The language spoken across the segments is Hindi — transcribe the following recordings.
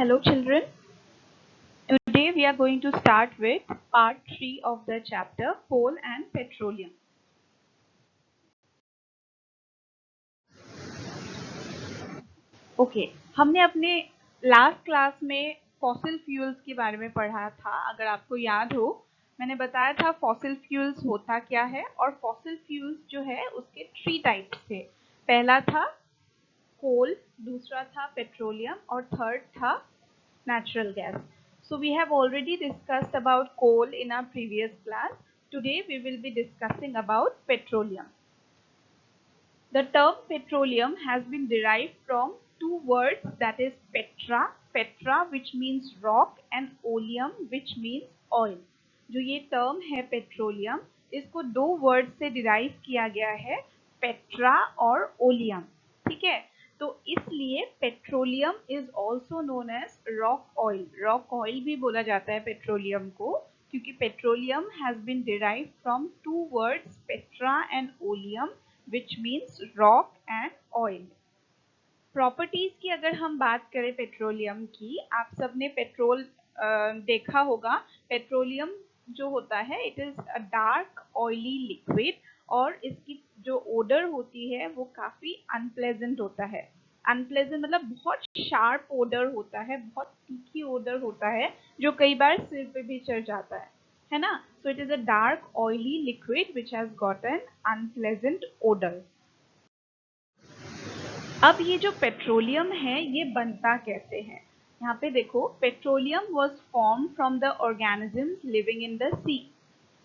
Hello children, today we are going to start with part 3 of the chapter Coal and Petroleum. Okay हमने अपने लास्ट क्लास में फॉसिल फ्यूल्स के बारे में पढ़ा था। अगर आपको याद हो, मैंने बताया था फॉसिल फ्यूल्स होता क्या है और फॉसिल फ्यूल्स जो है उसके 3 टाइप्स थे। पहला था कोल, दूसरा था पेट्रोलियम और थर्ड था natural gas. So we have already discussed about coal in our previous class. Today we will be discussing about petroleum. The term petroleum has been derived from two words, that is petra which means rock and oleum which means oil. जो ये term है petroleum, इसको दो words से derive किया गया है, petra और oleum. ठीक है, तो इसलिए petroleum is also known as rock oil. Rock oil भी बोला जाता है पेट्रोलियम को, क्योंकि petroleum has been derived from two words petra and oleum which means rock and oil. Properties की अगर हम बात करें पेट्रोलियम की, आप सबने पेट्रोल देखा होगा। पेट्रोलियम जो होता है it is a dark oily liquid और इसकी जो ओडर होती है वो काफी अनप्लेजेंट होता है। अनप्लेजेंट मतलब बहुत शार्प ओडर होता है, बहुत तीखी ओडर होता है जो कई बार सिर पे भी चढ़ जाता है ना। So it is a dark oily liquid which has got an unpleasant odour. अब ये जो पेट्रोलियम है ये बनता कैसे है, यहाँ पे देखो, petroleum was form from the organisms living in the sea.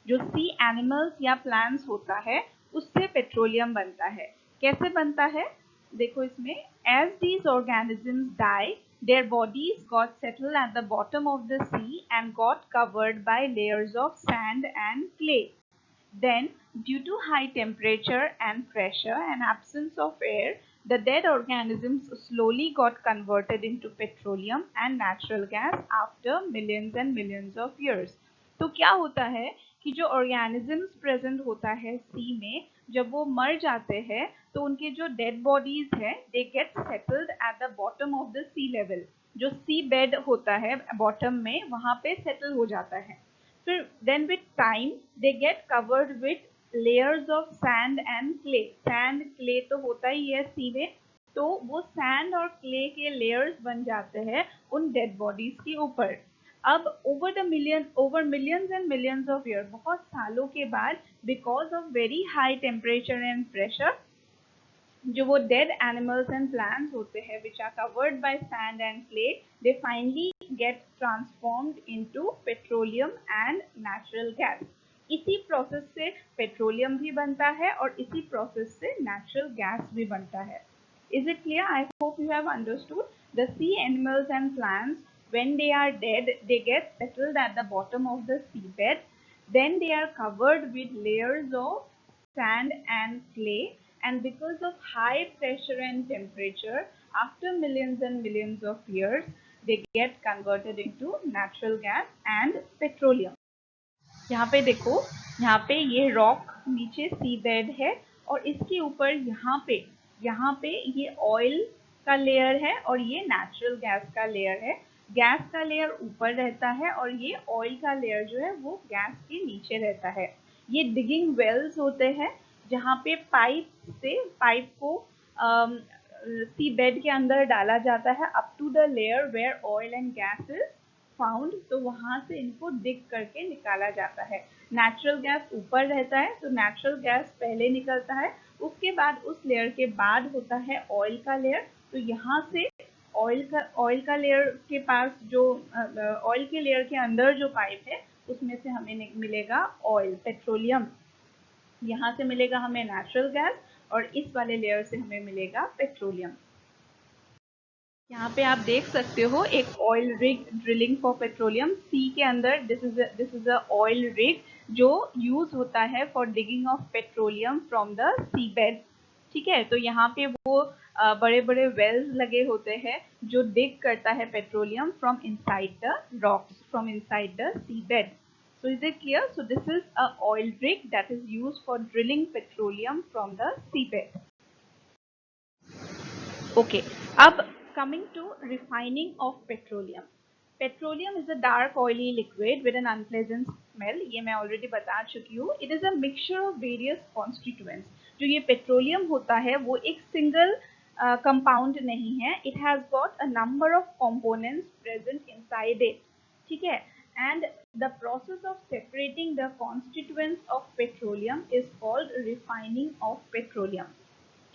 जो सी एनिमल्स या प्लांट्स होता है उससे पेट्रोलियम बनता है। कैसे बनता है, देखो इसमें, as these organisms die their bodies got settled at the bottom of the sea and got covered by layers of sand and clay. Then, due to high temperature and pressure and absence of air, the dead organisms slowly got converted into petroleum and natural gas after millions and millions of years. तो क्या होता है कि जो ऑर्गेनिजम्स प्रेजेंट होता है सी में, जब वो मर जाते हैं तो उनके जो डेड बॉडीज है they get settled at the bottom of the sea level. जो सी बेड होता है बॉटम में, वहां पे सेटल हो जाता है। फिर then with time they get covered with layers of sand and clay. Sand clay तो होता ही है सी में, तो वो सैंड और क्ले के लेयर्स बन जाते हैं उन डेड बॉडीज के ऊपर। अब over millions and millions of year, बहुत सालों के बाद, because of very high temperature and pressure, जो वो डेड एनिमल्स एंड प्लांट्स होते हैं which are covered by sand and clay, they finally get transformed into petroleum and natural gas. इसी प्रोसेस से पेट्रोलियम भी बनता है और इसी प्रोसेस से नेचुरल गैस भी बनता है। Is it clear? I hope you have understood. The sea animals and plants, when they are dead, they get settled at the bottom of the seabed. Then they are covered with layers of sand and clay. And because of high pressure and temperature, after millions and millions of years, they get converted into natural gas and petroleum. यहाँ पे देखो, यहाँ पे ये रॉक नीचे सी बेड है और इसके ऊपर यहाँ पे ये ऑयल का लेयर है और ये नेचुरल गैस का लेयर है। गैस का लेयर ऊपर रहता है और ये ऑयल का लेयर जो है वो गैस के नीचे रहता है। ये डिगिंग वेल्स होते हैं जहाँ पे पाइप को सी बेड के अंदर डाला जाता है up to the layer where oil and gas is found, तो वहां से इनको डिग करके निकाला जाता है। नेचुरल गैस ऊपर रहता है, तो नेचुरल गैस पहले निकलता है, उसके बाद उस लेयर के बाद होता है ऑयल का लेयर। तो यहाँ से ऑयल का लेयर के पास जो ऑयल के लेयर के अंदर जो पाइप है उसमें से हमें मिलेगा ऑयल, पेट्रोलियम। यहाँ से मिलेगा हमें नेचुरल गैस और इस वाले लेयर से हमें मिलेगा पेट्रोलियम। यहाँ पे आप देख सकते हो एक oil rig drilling for petroleum sea के अंदर। This is a oil rig जो यूज होता है for digging of petroleum from the sea bed. ठीक है, तो यहाँ पे वो बड़े बड़े वेल्स लगे होते हैं जो डिग करता है petroleum from inside the rocks, from inside the sea bed. So is it clear? So this is a oil rig that is used for drilling petroleum from the seabed. Okay, अब coming to refining of petroleum. Petroleum is a dark oily liquid with an unpleasant smell. ये मैं already बता चुकी हूँ. It is a mixture of various constituents. जो ये petroleum होता है वो एक single compound नहीं है. It has got a number of components present inside it. ठीक है? And the process of separating the constituents of petroleum is called refining of petroleum.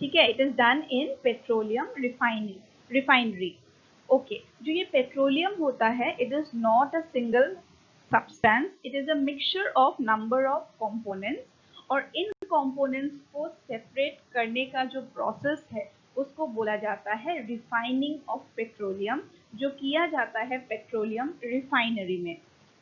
ठीक है? It is done in petroleum refinery. Okay, जो ये petroleum होता है, it is not a single substance. It is a mixture of number of components. और इन components को separate करने का जो process है, उसको बोला जाता है refining of petroleum, जो किया जाता है petroleum refinery में.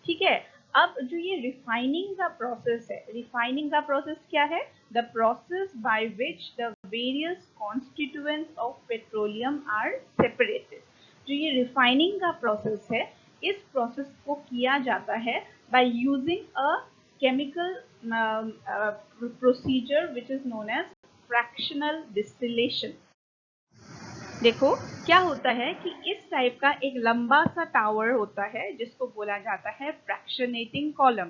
ठीक है? अब जो ये रिफाइनिंग का प्रोसेस है, रिफाइनिंग का प्रोसेस क्या है? The process by which the various constituents of petroleum are separated. जो ये रिफाइनिंग का प्रोसेस है, इस प्रोसेस को किया जाता है by using a chemical procedure which is known as fractional distillation. देखो क्या होता है कि इस टाइप का एक लंबा सा टावर होता है जिसको बोला जाता है फ्रैक्शनेटिंग कॉलम.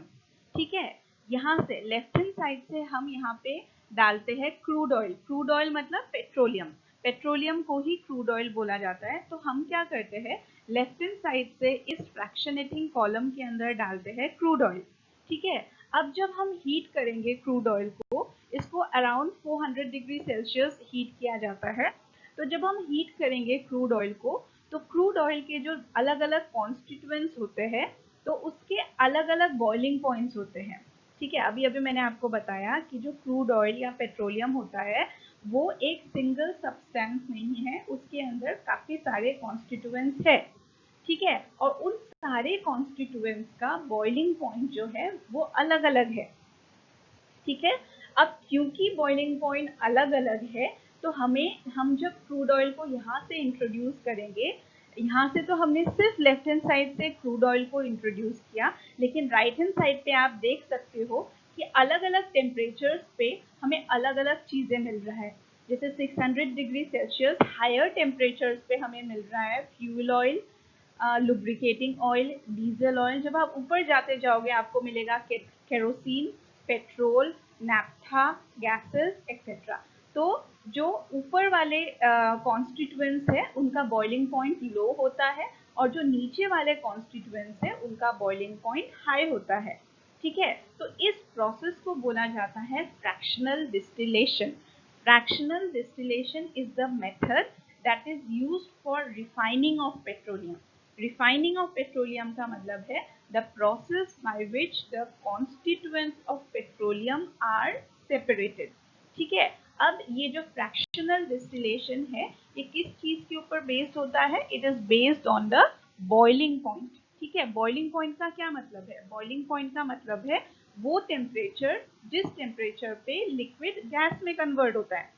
ठीक है? यहाँ से लेफ्ट हैंड साइड से हम यहाँ पे डालते हैं क्रूड ऑयल. क्रूड ऑयल मतलब पेट्रोलियम. पेट्रोलियम को ही क्रूड ऑयल बोला जाता है. तो हम क्या करते हैं, लेफ्ट हैंड साइड से इस फ्रैक्शनेटिंग कॉलम के अंदर डालते हैं क्रूड ऑयल. ठीक है? अब जब हम हीट करेंगे क्रूड ऑयल को, इसको अराउंड 400 डिग्री सेल्सियस हीट किया जाता है. तो जब हम हीट करेंगे क्रूड ऑयल को, तो क्रूड ऑयल के जो अलग अलग कॉन्स्टिट्यूएंट्स होते हैं, तो उसके अलग अलग बॉइलिंग पॉइंट्स होते हैं. ठीक है? अभी अभी मैंने आपको बताया कि जो क्रूड ऑयल या पेट्रोलियम होता है वो एक सिंगल सब्सटेंस नहीं है, उसके अंदर काफ़ी सारे कॉन्स्टिट्यूएंट्स है. ठीक है? और उन सारे कॉन्स्टिट्यूएंट्स का बॉइलिंग पॉइंट जो है वो अलग अलग है. ठीक है? अब क्योंकि बॉइलिंग पॉइंट अलग अलग है, तो हम जब क्रूड ऑयल को यहाँ से इंट्रोड्यूस करेंगे, यहाँ से तो हमने सिर्फ लेफ्ट हैंड साइड से क्रूड ऑयल को इंट्रोड्यूस किया, लेकिन राइट हैंड साइड पे आप देख सकते हो कि अलग अलग टेम्परेचर्स पे हमें अलग अलग चीज़ें मिल रहा है. जैसे 600 डिग्री सेल्सियस हायर टेम्परेचर्स पे हमें मिल रहा है fuel oil, lubricating oil, diesel oil. जब आप ऊपर जाते जाओगे आपको मिलेगा kerosene, petrol, naphtha, gases etcetera. तो जो ऊपर वाले कॉन्स्टिट्यूएंट्स है उनका बॉइलिंग पॉइंट लो होता है, और जो नीचे वाले कॉन्स्टिट्यूएंट्स है उनका बॉइलिंग पॉइंट हाई होता है. ठीक है? तो इस प्रोसेस को बोला जाता है fractional distillation. Fractional distillation is the method that is used for refining of petroleum. Refining of petroleum का मतलब है the process by which the constituents of petroleum are separated. ठीक है? अब ये जो फ्रैक्शनल डिस्टिलेशन है, ये किस चीज के ऊपर बेस्ड होता है? It is based on the boiling point. ठीक है? बॉइलिंग पॉइंट का क्या मतलब है? बॉइलिंग पॉइंट का मतलब है वो टेम्परेचर जिस टेम्परेचर पे लिक्विड गैस में कन्वर्ट होता है.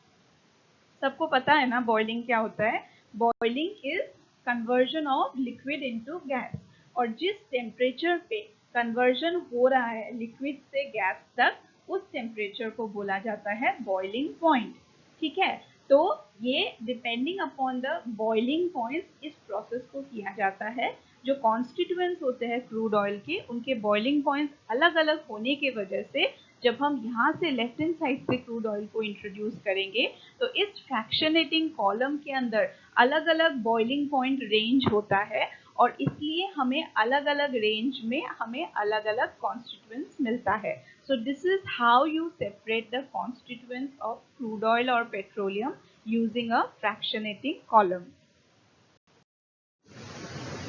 सबको पता है ना बॉइलिंग क्या होता है? Boiling is conversion of liquid into gas. और जिस टेम्परेचर पे कन्वर्जन हो रहा है लिक्विड से गैस तक, उस टेम्परेचर को बोला जाता है बॉइलिंग पॉइंट. ठीक है? तो ये depending upon the boiling point इस प्रोसेस को किया जाता है. जो कॉन्स्टिट्यूएंट्स होते हैं क्रूड ऑयल के, उनके बॉइलिंग पॉइंट्स अलग अलग होने के वजह से जब हम यहाँ से लेफ्ट हैंड साइड से क्रूड ऑयल को इंट्रोड्यूस करेंगे, तो इस फ्रैक्शनेटिंग कॉलम के अंदर अलग अलग बॉइलिंग पॉइंट रेंज होता है, और इसलिए हमें अलग अलग रेंज में हमें अलग अलग कॉन्स्टिट्यूएंट्स मिलता है. So this is how you separate the constituents of crude oil or petroleum using a fractionating column.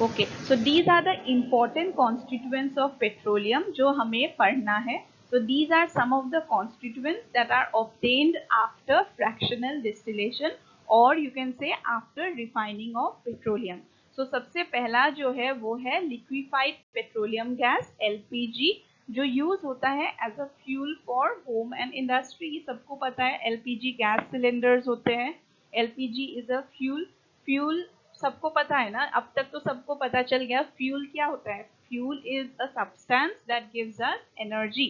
Okay, so these are the important constituents of petroleum जो हमें पढ़ना है. So these are some of the constituents that are obtained after fractional distillation, or you can say after refining of petroleum. So सबसे पहला जो है वो है liquefied petroleum gas LPG, जो यूज होता है as a fuel for home and industry. ये सबको पता है एलपीजी गैस सिलेंडर्स होते हैं. एलपीजी इज अ फ्यूल सबको पता है ना. अब तक तो सबको पता चल गया फ्यूल क्या होता है. Fuel is a substance that gives us energy,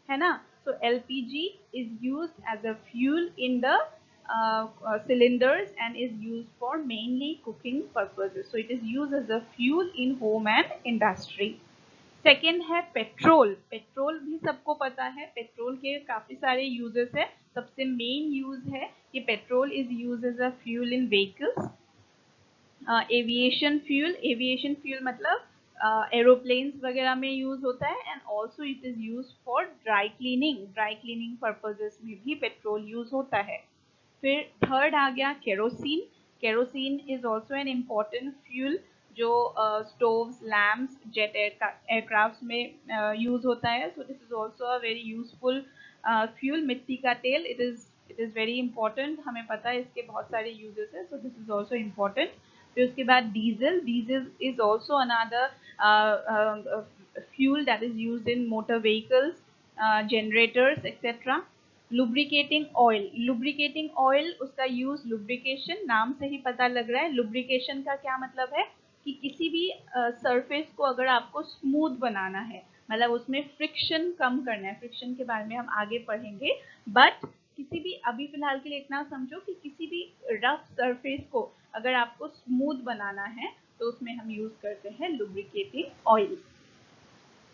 है ना. So LPG is used as a fuel in the cylinders and is used for mainly cooking purposes. So it is used as a fuel in home and industry. Second है पेट्रोल. पेट्रोल भी सबको पता है, पेट्रोल के काफी सारे यूजेस है. सबसे मेन यूज है कि petrol is use as a fuel in vehicles, aviation fuel. Aviation fuel मतलब एरोप्लेन्स वगैरह में यूज होता है. And also it is use for dry cleaning. Dry cleaning purposes में भी पेट्रोल यूज होता है. फिर थर्ड आ गया kerosene. Kerosene is also an important fuel जो स्टोव्स, लैम्प्स, जेट एयरक्राफ्ट में यूज होता है. So this is also a very useful fuel. मिट्टी का तेल, इट इज वेरी इंपॉर्टेंट. हमें पता है इसके बहुत सारे यूजेस है. So this is also important. फिर उसके बाद diesel. Diesel is also another fuel that is used in motor vehicles, generators, etc. Lubricating oil. Lubricating oil, उसका यूज लुब्रिकेशन, नाम से ही पता लग रहा है. लुब्रिकेशन का क्या मतलब है कि किसी भी सरफेस को अगर आपको स्मूथ बनाना है, मतलब उसमें फ्रिक्शन कम करना है. फ्रिक्शन के बारे में हम आगे पढ़ेंगे. बट किसी भी, अभी फिलहाल के लिए इतना समझो कि किसी भी रफ सरफेस को अगर आपको स्मूथ बनाना है तो उसमें हम यूज करते हैं लुब्रिकेटिंग ऑयल.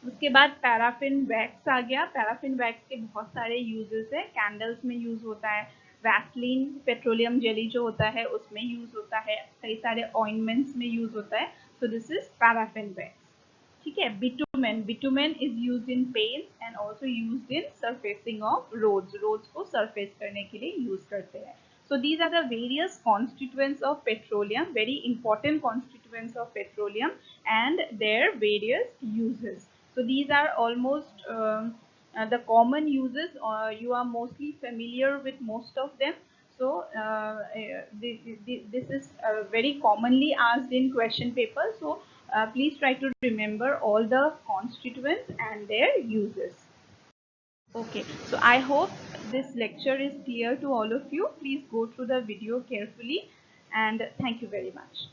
उसके बाद पैराफिन वैक्स आ गया. पैराफिन वैक्स के बहुत सारे यूजेस है. कैंडल्स में यूज होता है. वैसलीन, पेट्रोलियम जेली जो होता है उसमें यूज होता है. कई सारे ऑइंटमेंट्स में यूज होता है. So this is paraffin wax. ठीक है. Bitumen. Bitumen is used in paints and also used in surfacing of roads. Roads को सरफेस करने के लिए यूज करते हैं. So these are the various constituents of petroleum, very important constituents of petroleum and their various uses. So these are almost the common uses. You are mostly familiar with most of them. So this is very commonly asked in question paper. So please try to remember all the constituents and their uses. Okay, so I hope this lecture is clear to all of you. Please go through the video carefully and thank you very much.